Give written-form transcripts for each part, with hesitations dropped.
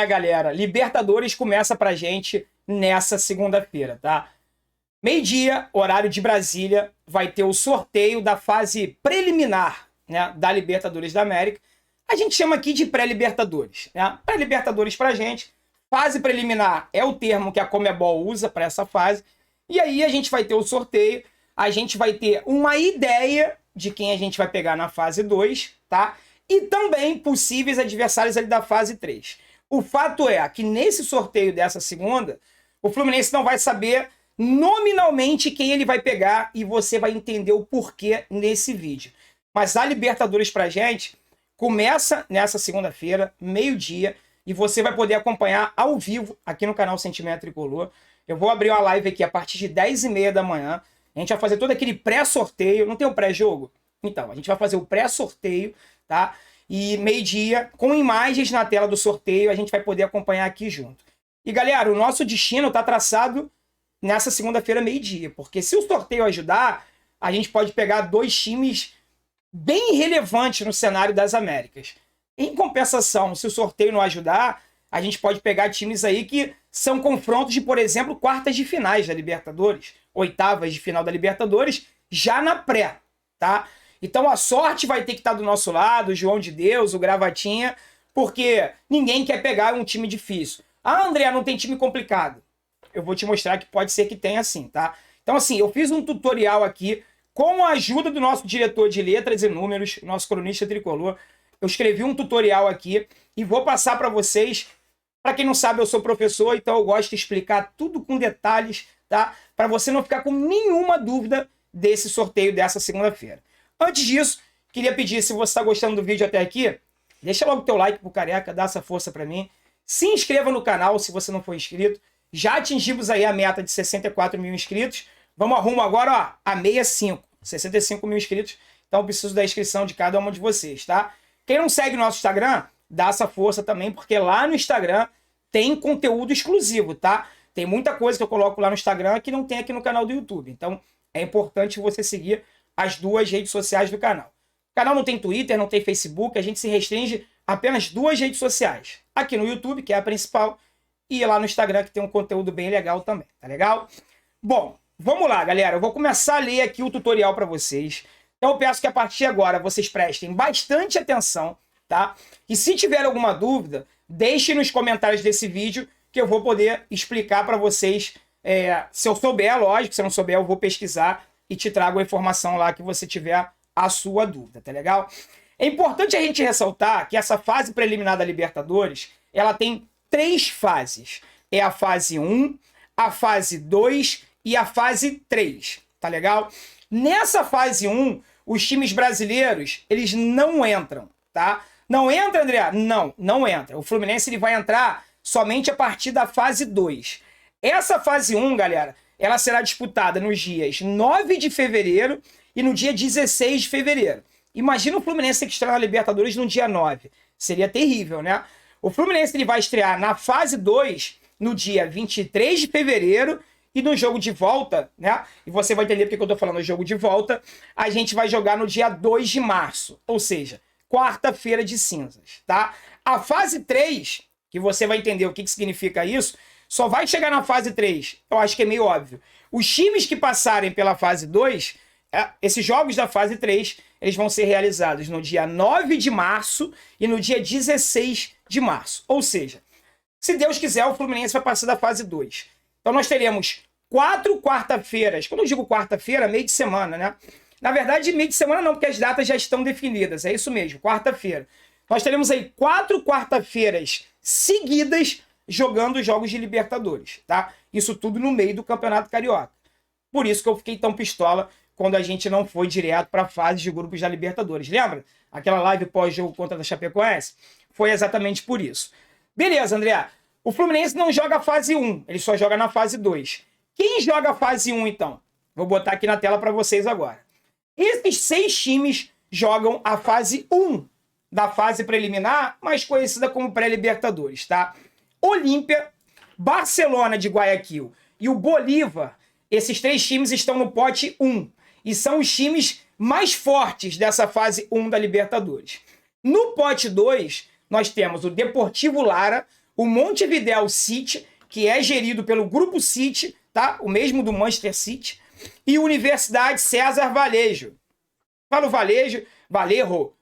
Galera, Libertadores começa pra gente nessa segunda-feira, tá? Meio-dia, horário de Brasília, vai ter o sorteio da fase preliminar, né, da Libertadores da América. A gente chama aqui de pré-Libertadores, né? Pré-Libertadores pra gente, fase preliminar é o termo que a Conmebol usa para essa fase. E aí a gente vai ter o sorteio, a gente vai ter uma ideia de quem a gente vai pegar na fase 2, tá? E também possíveis adversários ali da fase 3. O fato é que nesse sorteio dessa segunda, o Fluminense não vai saber nominalmente quem ele vai pegar e você vai entender o porquê nesse vídeo. Mas a Libertadores pra gente começa nessa segunda-feira, meio-dia, e você vai poder acompanhar ao vivo aqui no canal Sentimento Tricolor. Eu vou abrir uma live aqui a partir de 10h30 da manhã. A gente vai fazer todo aquele pré-sorteio. Não tem o pré-jogo? Então, a gente vai fazer o pré-sorteio, tá? E meio-dia, com imagens na tela do sorteio, a gente vai poder acompanhar aqui junto. E galera, o nosso destino tá traçado nessa segunda-feira, meio-dia. Porque se o sorteio ajudar, a gente pode pegar dois times bem relevantes no cenário das Américas. Em compensação, se o sorteio não ajudar, a gente pode pegar times aí que são confrontos de, por exemplo, quartas de finais da Libertadores, oitavas de final da Libertadores, já na pré, tá? Então a sorte vai ter que estar do nosso lado, o João de Deus, o Gravatinha, porque ninguém quer pegar um time difícil. Ah, André, não tem time complicado. Eu vou te mostrar que pode ser que tenha sim, tá? Então assim, eu fiz um tutorial aqui com a ajuda do nosso diretor de letras e números, nosso cronista tricolor. Eu escrevi um tutorial aqui e vou passar para vocês. Para quem não sabe, eu sou professor, então eu gosto de explicar tudo com detalhes, tá? Para você não ficar com nenhuma dúvida desse sorteio dessa segunda-feira. Antes disso, queria pedir, se você está gostando do vídeo até aqui, deixa logo o teu like pro Careca, dá essa força para mim. Se inscreva no canal se você não for inscrito. Já atingimos aí a meta de 64 mil inscritos. Vamos a rumo agora, ó, a 65 mil inscritos. Então eu preciso da inscrição de cada um de vocês, tá? Quem não segue o nosso Instagram, dá essa força também, porque lá no Instagram tem conteúdo exclusivo, tá? Tem muita coisa que eu coloco lá no Instagram que não tem aqui no canal do YouTube. Então é importante você seguir as duas redes sociais do canal. O canal não tem Twitter, não tem Facebook, a gente se restringe a apenas duas redes sociais. Aqui no YouTube, que é a principal, e lá no Instagram, que tem um conteúdo bem legal também, tá legal? Bom, vamos lá, galera. Eu vou começar a ler aqui o tutorial para vocês. Então eu peço que a partir de agora vocês prestem bastante atenção, tá? E se tiver alguma dúvida, deixe nos comentários desse vídeo que eu vou poder explicar para vocês. Se eu souber, lógico, se eu não souber, eu vou pesquisar e te trago a informação lá que você tiver a sua dúvida, tá legal? É importante a gente ressaltar que essa fase preliminar da Libertadores, ela tem 3 fases. É a fase 1, a fase 2 e a fase 3, tá legal? Nessa fase 1, os times brasileiros, eles não entram, tá? Não entra, André? Não, não entra. O Fluminense ele vai entrar somente a partir da fase 2. Essa fase 1, galera, ela será disputada nos dias 9 de fevereiro e no dia 16 de fevereiro. Imagina o Fluminense que estrear na Libertadores no dia 9. Seria terrível, né? O Fluminense ele vai estrear na fase 2 no dia 23 de fevereiro e no jogo de volta, né? E você vai entender porque que eu tô falando do jogo de volta. A gente vai jogar no dia 2 de março, ou seja, quarta-feira de cinzas, tá? A fase 3, que você vai entender o que significa isso, só vai chegar na fase 3, eu acho que é meio óbvio. Os times que passarem pela fase 2, esses jogos da fase 3, eles vão ser realizados no dia 9 de março e no dia 16 de março. Ou seja, se Deus quiser, o Fluminense vai passar da fase 2. Então nós teremos 4 quarta-feiras. Quando eu digo quarta-feira, meio de semana, né? Na verdade, meio de semana não, porque as datas já estão definidas. É isso mesmo, quarta-feira. Nós teremos aí 4 quarta-feiras seguidas jogando jogos de Libertadores, tá? Isso tudo no meio do Campeonato Carioca. Por isso que eu fiquei tão pistola quando a gente não foi direto para a fase de grupos da Libertadores. Lembra? Aquela live pós-jogo contra a Chapecoense? Foi exatamente por isso. Beleza, André. O Fluminense não joga a fase 1, ele só joga na fase 2. Quem joga a fase 1, então? Vou botar aqui na tela para vocês agora. Esses 6 times jogam a fase 1 da fase preliminar, mais conhecida como pré-Libertadores, tá? Olímpia, Barcelona de Guayaquil e o Bolívar, esses 3 times estão no pote 1 e são os times mais fortes dessa fase 1 da Libertadores. No pote 2, nós temos o Deportivo Lara, o Montevideo City, que é gerido pelo Grupo City, tá? O mesmo do Manchester City, e Universidade César Vallejo. Falo Vallejo,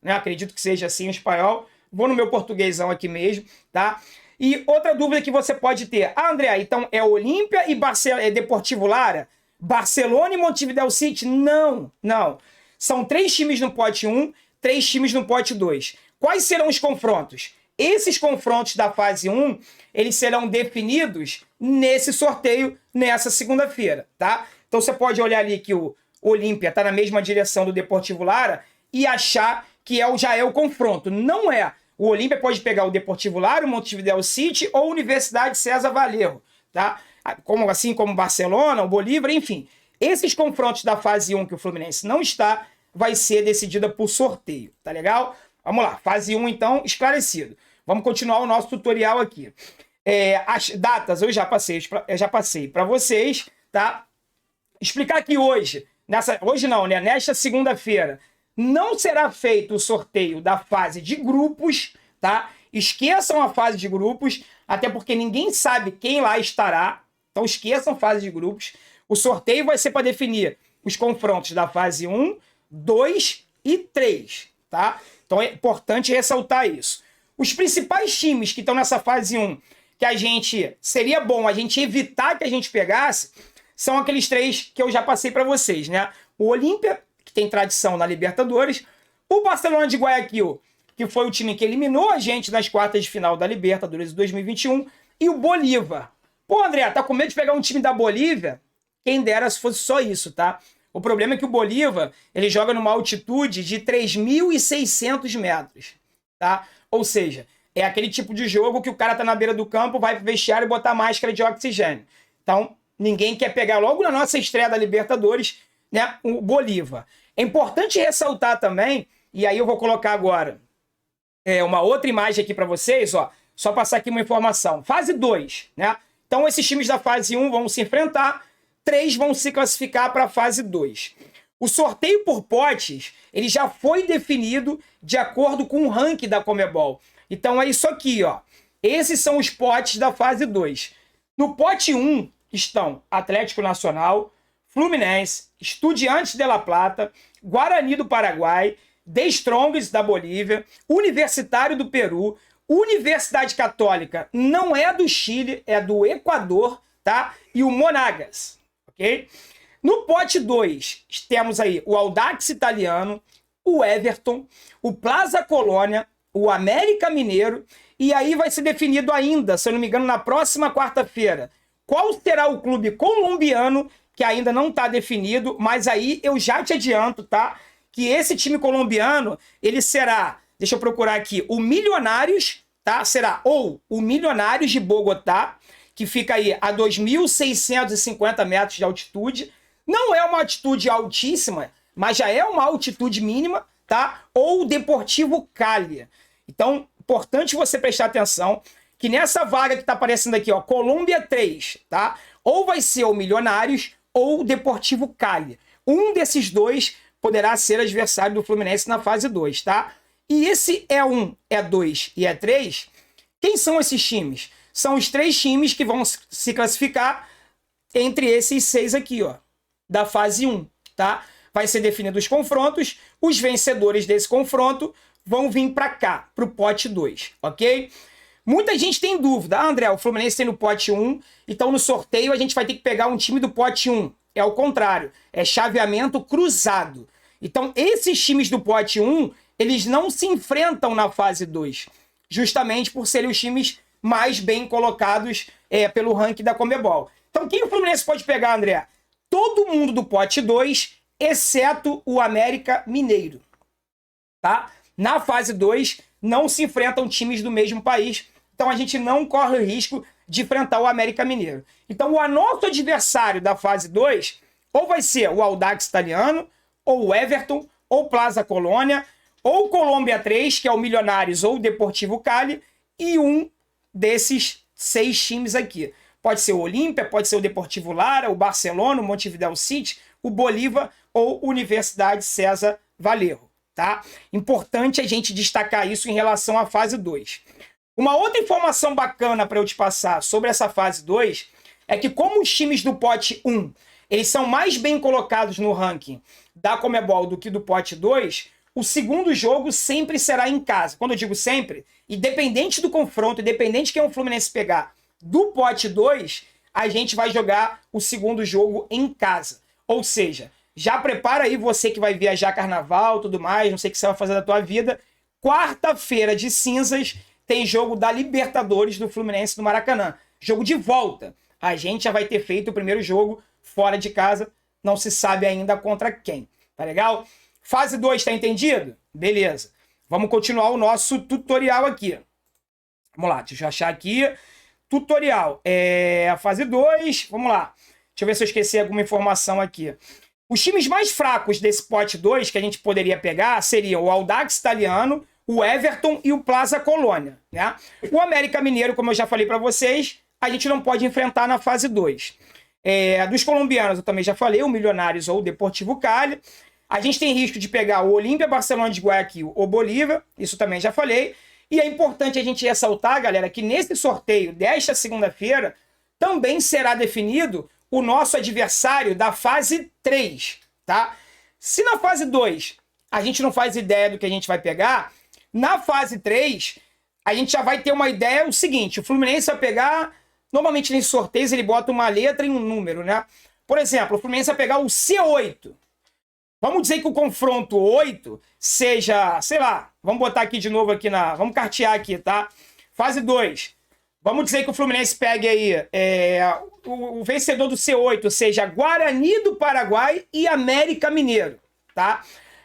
né? Acredito que seja assim em espanhol. Vou no meu portuguesão aqui mesmo, tá? E outra dúvida que você pode ter. Ah, André, então é Olímpia e Deportivo Lara? Barcelona e Montevideo City? Não, não. São 3 times no pote 1, 3 times no pote 2. Quais serão os confrontos? Esses confrontos da fase 1, eles serão definidos nesse sorteio, nessa segunda-feira, tá? Então você pode olhar ali que o Olímpia está na mesma direção do Deportivo Lara e achar que já é o confronto. Não é. O Olímpia pode pegar o Deportivo Lara, o Montevideo City ou a Universidade César Vallejo, tá? Assim como Barcelona, o Bolívar, enfim. Esses confrontos da fase 1 que o Fluminense não está, vai ser decidida por sorteio, tá legal? Vamos lá, fase 1 então, esclarecido. Vamos continuar o nosso tutorial aqui. As datas eu já passei para vocês, tá? Explicar que hoje não, né? Nesta segunda-feira, não será feito o sorteio da fase de grupos, tá? Esqueçam a fase de grupos, até porque ninguém sabe quem lá estará. Então esqueçam a fase de grupos. O sorteio vai ser para definir os confrontos da fase 1, 2 e 3, tá? Então é importante ressaltar isso. Os principais times que estão nessa fase 1, que seria bom a gente evitar que a gente pegasse, são aqueles 3 que eu já passei para vocês, né? O Olímpia, que tem tradição na Libertadores, o Barcelona de Guayaquil, que foi o time que eliminou a gente nas quartas de final da Libertadores de 2021, e o Bolívar. Pô, André, tá com medo de pegar um time da Bolívia? Quem dera se fosse só isso, tá? O problema é que o Bolívar, ele joga numa altitude de 3.600 metros, tá? Ou seja, é aquele tipo de jogo que o cara tá na beira do campo, vai pro vestiário e botar máscara de oxigênio. Então, ninguém quer pegar logo na nossa estreia da Libertadores, né, o Bolívar. É importante ressaltar também, e aí eu vou colocar agora uma outra imagem aqui para vocês, ó, só passar aqui uma informação. Fase 2, né? Então, esses times da fase 1 vão se enfrentar, 3 vão se classificar para a fase 2. O sorteio por potes, ele já foi definido de acordo com o ranking da Conmebol. Então é isso aqui, ó. Esses são os potes da fase 2. No pote 1 estão Atlético Nacional, Fluminense, Estudiantes de La Plata, Guarani do Paraguai, The Strongs da Bolívia, Universitário do Peru, Universidade Católica não é do Chile, é do Equador, tá? E o Monagas, ok? No pote 2, temos aí o Audax Italiano, o Everton, o Plaza Colônia, o América Mineiro, e aí vai ser definido ainda, se eu não me engano, na próxima quarta-feira, qual será o clube colombiano, que ainda não está definido, mas aí eu já te adianto, tá? Que esse time colombiano, ele será, deixa eu procurar aqui, o Milionários, tá? Será ou o Milionários de Bogotá, que fica aí a 2.650 metros de altitude. Não é uma altitude altíssima, mas já é uma altitude mínima, tá? Ou o Deportivo Cali. Então, importante você prestar atenção que nessa vaga que está aparecendo aqui, ó, Colômbia 3, tá? Ou vai ser o Milionários ou o Deportivo Cali. Um desses dois poderá ser adversário do Fluminense na fase 2, tá? E esse E1, E2 e E3, quem são esses times? São os 3 times que vão se classificar entre esses 6 aqui, ó, da fase 1, tá? Vai ser definido os confrontos, os vencedores desse confronto vão vir para cá, para o pote 2, ok? Muita gente tem dúvida. Ah, André, o Fluminense tem no pote 1, então no sorteio a gente vai ter que pegar um time do pote 1. É o contrário, é chaveamento cruzado. Então esses times do pote 1, eles não se enfrentam na fase 2, justamente por serem os times mais bem colocados pelo ranking da Conmebol. Então quem o Fluminense pode pegar, André? Todo mundo do pote 2, exceto o América Mineiro, tá? Na fase 2, não se enfrentam times do mesmo país, então a gente não corre o risco de enfrentar o América Mineiro. Então o nosso adversário da fase 2, ou vai ser o Audax Italiano, ou o Everton, ou Plaza Colônia, ou Colômbia 3, que é o Milionários ou o Deportivo Cali, e um desses 6 times aqui. Pode ser o Olímpia, pode ser o Deportivo Lara, o Barcelona, o Montevideo City, o Bolívar ou Universidade César Vallejo. tá? Importante a gente destacar isso em relação à fase 2. Uma outra informação bacana para eu te passar sobre essa fase 2 é que como os times do pote 1, eles são mais bem colocados no ranking da Conmebol do que do pote 2, o segundo jogo sempre será em casa. Quando eu digo sempre, independente do confronto, independente de quem o Fluminense pegar do pote 2, a gente vai jogar o segundo jogo em casa. Ou seja, já prepara aí você que vai viajar carnaval, tudo mais, não sei o que você vai fazer da tua vida. Quarta-feira de cinzas tem jogo da Libertadores do Fluminense no Maracanã. Jogo de volta. A gente já vai ter feito o primeiro jogo fora de casa, não se sabe ainda contra quem. Tá legal? Fase 2, tá entendido? Beleza. Vamos continuar o nosso tutorial aqui. Vamos lá, deixa eu achar aqui. Tutorial. A fase 2, vamos lá. Deixa eu ver se eu esqueci alguma informação aqui. Os times mais fracos desse pote 2 que a gente poderia pegar seriam o Audax Italiano, o Everton e o Plaza Colônia, né? O América Mineiro, como eu já falei para vocês, a gente não pode enfrentar na fase 2. Dos colombianos, eu também já falei, o Milionários ou o Deportivo Cali. A gente tem risco de pegar o Olímpia Barcelona de Guayaquil ou Bolívia, isso também já falei. E é importante a gente ressaltar, galera, que nesse sorteio desta segunda-feira também será definido o nosso adversário da fase 3, tá? Se na fase 2 a gente não faz ideia do que a gente vai pegar, na fase 3 a gente já vai ter uma ideia, o seguinte, o Fluminense vai pegar, normalmente nesses sorteios ele bota uma letra e um número, né? Por exemplo, o Fluminense vai pegar o C8. Vamos dizer que o confronto 8 seja, sei lá, vamos botar aqui de novo aqui vamos cartear aqui, tá? Fase 2. Vamos dizer que o Fluminense pegue aí o vencedor do C8, seja Guarani do Paraguai e América Mineiro, tá?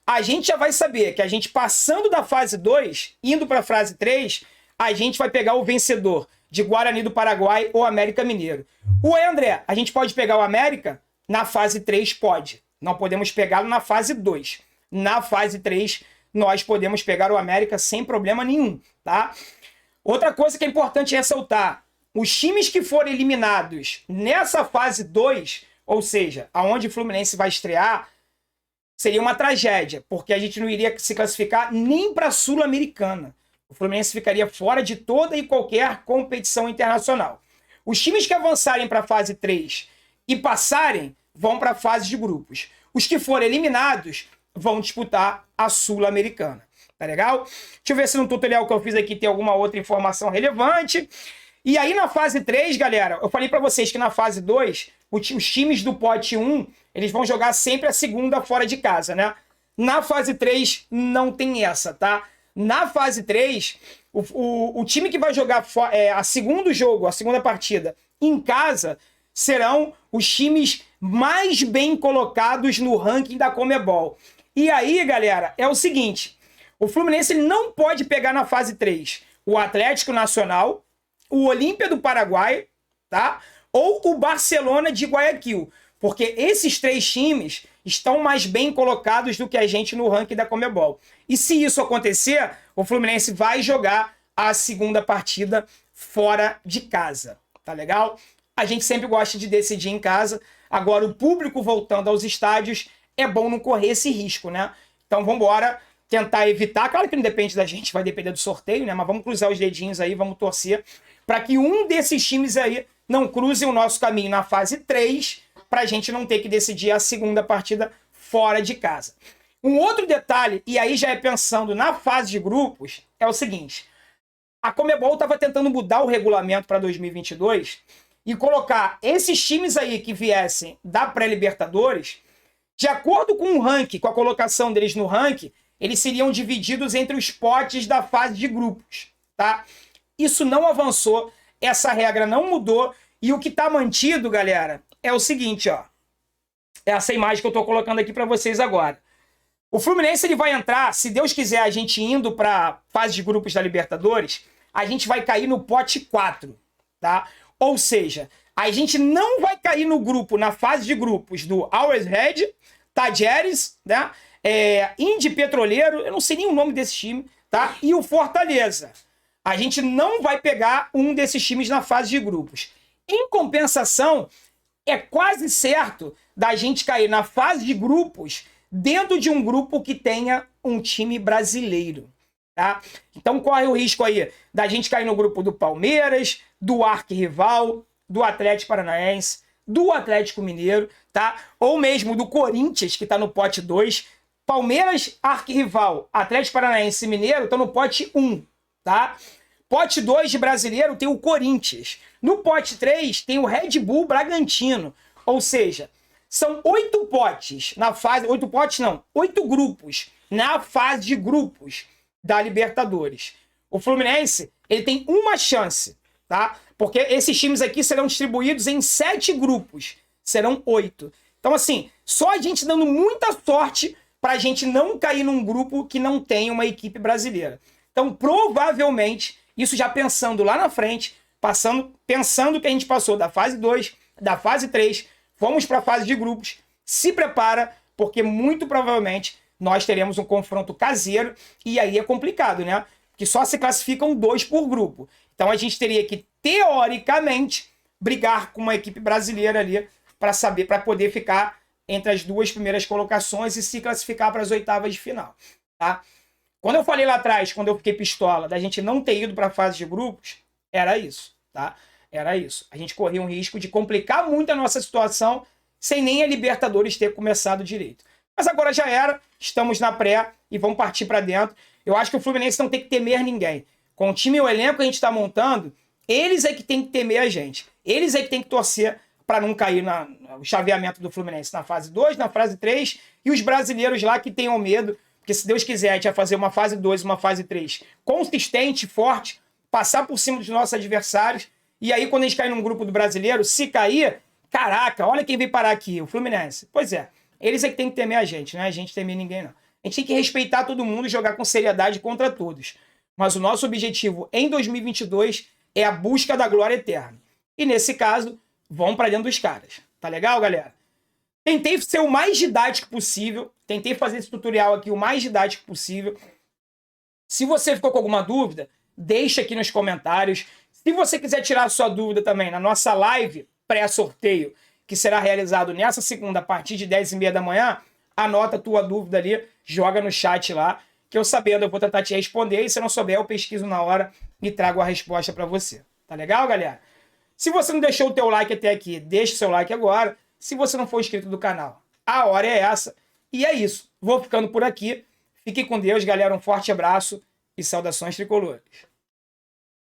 A gente já vai saber que a gente passando da fase 2, indo para a fase 3, a gente vai pegar o vencedor de Guarani do Paraguai ou América Mineiro. O André, a gente pode pegar o América? Na fase 3 pode. Não podemos pegá-lo na fase 2. Na fase 3, nós podemos pegar o América sem problema nenhum, tá? Outra coisa que é importante ressaltar, os times que forem eliminados nessa fase 2, ou seja, aonde o Fluminense vai estrear, seria uma tragédia, porque a gente não iria se classificar nem para a Sul-Americana. O Fluminense ficaria fora de toda e qualquer competição internacional. Os times que avançarem para a fase 3 e passarem, vão para a fase de grupos. Os que forem eliminados vão disputar a Sul-Americana. Tá legal? Deixa eu ver se no tutorial que eu fiz aqui tem alguma outra informação relevante. E aí na fase 3, galera, eu falei para vocês que na fase 2, os times do pote 1, eles vão jogar sempre a segunda fora de casa, né? Na fase 3 não tem essa, tá? Na fase 3, o time que vai jogar a segundo jogo, a segunda partida em casa, serão os times mais bem colocados no ranking da Conmebol. E aí, galera, é o seguinte, o Fluminense ele não pode pegar na fase 3 o Atlético Nacional, o Olímpia do Paraguai, tá? Ou o Barcelona de Guayaquil, porque esses 3 times estão mais bem colocados do que a gente no ranking da Conmebol. E se isso acontecer, o Fluminense vai jogar a segunda partida fora de casa, tá legal? A gente sempre gosta de decidir em casa. Agora, o público voltando aos estádios, é bom não correr esse risco, né? Então, vamos embora tentar evitar. Claro que não depende da gente, vai depender do sorteio, né? Mas vamos cruzar os dedinhos aí, vamos torcer para que um desses times aí não cruze o nosso caminho na fase 3, para a gente não ter que decidir a segunda partida fora de casa. Um outro detalhe, e aí já é pensando na fase de grupos, é o seguinte. A Conmebol estava tentando mudar o regulamento para 2022 e colocar esses times aí que viessem da pré-Libertadores, de acordo com o ranking, com a colocação deles no ranking, eles seriam divididos entre os potes da fase de grupos, tá? Isso não avançou, essa regra não mudou, e o que está mantido, galera, é o seguinte, ó. Essa imagem que eu estou colocando aqui para vocês agora. O Fluminense ele vai entrar, se Deus quiser, a gente indo para a fase de grupos da Libertadores, a gente vai cair no pote 4, tá? Ou seja, a gente não vai cair no grupo, na fase de grupos do Always Red, Tajeres, né? Indy Petroleiro, eu não sei nem o nome desse time, tá? E o Fortaleza. A gente não vai pegar um desses times na fase de grupos. Em compensação, é quase certo da gente cair na fase de grupos dentro de um grupo que tenha um time brasileiro, tá? Então corre o risco aí da gente cair no grupo do Palmeiras, do arquirrival, do Atlético Paranaense, do Atlético Mineiro, tá? Ou mesmo do Corinthians, que tá no pote 2. Palmeiras, arquirrival, Atlético Paranaense e Mineiro estão no pote 1, tá? Pote 2 de brasileiro tem o Corinthians. No pote 3 tem o Red Bull Bragantino. Ou seja, são 8 potes na fase... 8 potes não, 8 grupos na fase de grupos da Libertadores. O Fluminense, ele tem uma chance, tá? Porque esses times aqui serão distribuídos em 7 grupos. Serão 8. Então, assim, só a gente dando muita sorte pra gente não cair num grupo que não tem uma equipe brasileira. Então, provavelmente, isso já pensando lá na frente, pensando que a gente passou da fase 2, da fase 3, fomos para a fase de grupos, se prepara, porque muito provavelmente nós teremos um confronto caseiro, e aí é complicado, né? Porque só se classificam 2 por grupo. Então a gente teria que, teoricamente, brigar com uma equipe brasileira ali para poder ficar entre as 2 primeiras colocações e se classificar para as oitavas de final, tá? Quando eu falei lá atrás, quando eu fiquei pistola, da gente não ter ido para a fase de grupos, era isso, tá? Era isso. A gente corria um risco de complicar muito a nossa situação sem nem a Libertadores ter começado direito. Mas agora já era, estamos na pré e vamos partir para dentro. Eu acho que o Fluminense não tem que temer ninguém. Com o time e o elenco que a gente está montando, eles é que tem que temer a gente. Eles é que tem que torcer para não cair no chaveamento do Fluminense na fase 2, na fase 3, e os brasileiros lá que tenham medo, porque se Deus quiser, a gente vai fazer uma fase 2, uma fase 3 consistente, forte, passar por cima dos nossos adversários, e aí quando a gente cair num grupo do brasileiro, se cair, caraca, olha quem veio parar aqui, o Fluminense. Pois é, eles é que tem que temer a gente, não é a gente temer ninguém não. A gente tem que respeitar todo mundo e jogar com seriedade contra todos. Mas o nosso objetivo em 2022 é a busca da glória eterna. E nesse caso, vão para dentro dos caras. Tá legal, galera? Tentei ser o mais didático possível. Tentei fazer esse tutorial aqui o mais didático possível. Se você ficou com alguma dúvida, deixa aqui nos comentários. Se você quiser tirar a sua dúvida também na nossa live pré-sorteio, que será realizado nessa segunda a partir de 10h30 da manhã, anota a tua dúvida ali, joga no chat lá, que eu sabendo eu vou tentar te responder, e se não souber eu pesquiso na hora e trago a resposta para você. Tá legal, galera? Se você não deixou o teu like até aqui, deixa o seu like agora. Se você não for inscrito do canal, a hora é essa. E é isso. Vou ficando por aqui. Fique com Deus, galera. Um forte abraço e saudações tricolores.